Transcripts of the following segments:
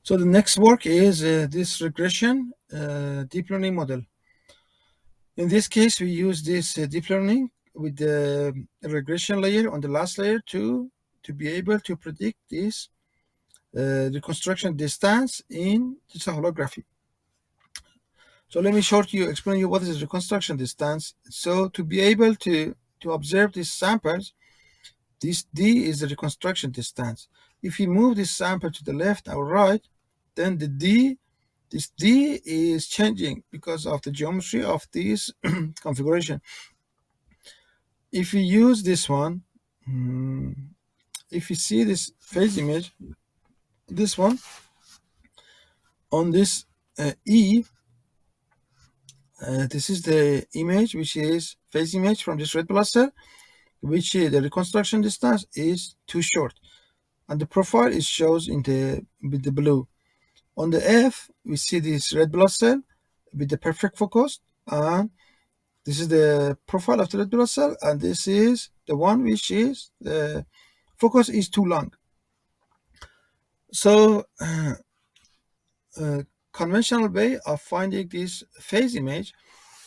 So the next work is this regression deep learning model. In this case, we use this deep learning with the regression layer on the last layer to be able to predict this reconstruction distance in digital holography. So let me explain you what is reconstruction distance. So to be able to observe these samples, this d is the reconstruction distance. If you move this sample to the left or right, then this d is changing because of the geometry of this configuration. If we use this one, if you see this phase image, this one on this E, this is the image, which is phase image from this red blood cell, which the reconstruction distance is too short, and the profile is shows in with the blue. On the F, we see this red blood cell with the perfect focus, and this is the profile of the red blood cell, and this is the one which is the focus is too long. So conventional way of finding this phase image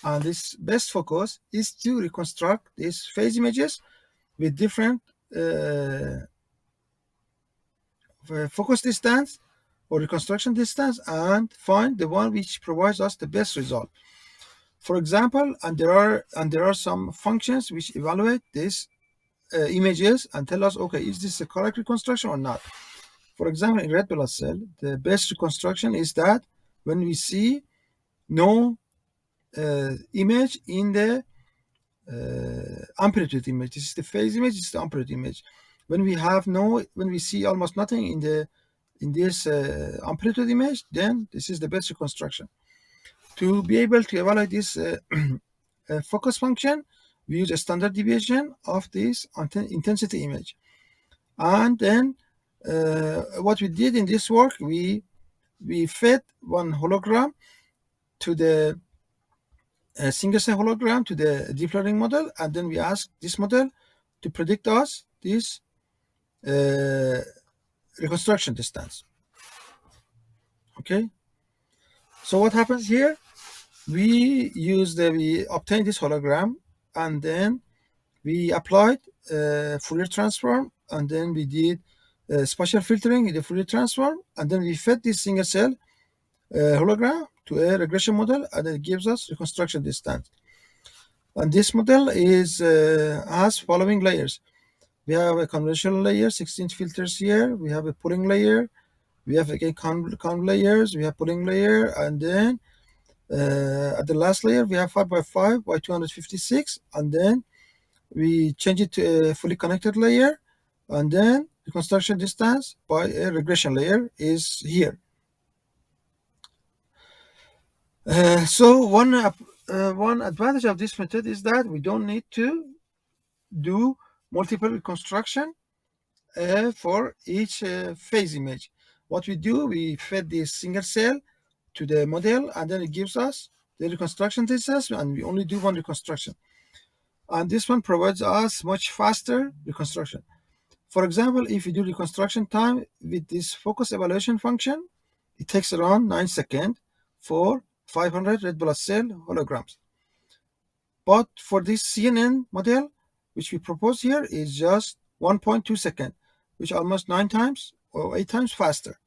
and this best focus is to reconstruct these phase images with different focus distance or reconstruction distance and find the one which provides us the best result. For example, and there are some functions which evaluate these images and tell us, okay, is this a correct reconstruction or not? For example, in red blood cell, the best reconstruction is that when we see no image in the amplitude image. This is the phase image, this is the amplitude image. When we see almost nothing in this amplitude image, then this is the best reconstruction. To be able to evaluate this focus function, we use a standard deviation of this intensity image. And then what we did in this work, we fed one hologram to the single cell hologram to the deep learning model, and then we asked this model to predict us this reconstruction distance. Okay, so what happens here? We obtained this hologram, and then we applied Fourier transform, and then we did spatial filtering in the Fourier transform, and then we fed this single cell hologram to a regression model, and it gives us reconstruction distance. And this model has following layers. We have a conventional layer, 16 filters here. We have a pooling layer. We have again conv layers. We have pooling layer, and then at the last layer we have 5x5 by 256, and then we change it to a fully connected layer, and then the reconstruction distance by a regression layer is here. So one advantage of this method is that we don't need to do multiple reconstruction for each phase image. What we do, we fed this single cell to the model, and then it gives us the reconstruction distance, and we only do one reconstruction. And this one provides us much faster reconstruction. For example, if you do reconstruction time with this focus evaluation function, it takes around 9 seconds for 500 red blood cell holograms. But for this CNN model, which we propose here, is just 1.2 seconds, which is almost 9 times or 8 times faster.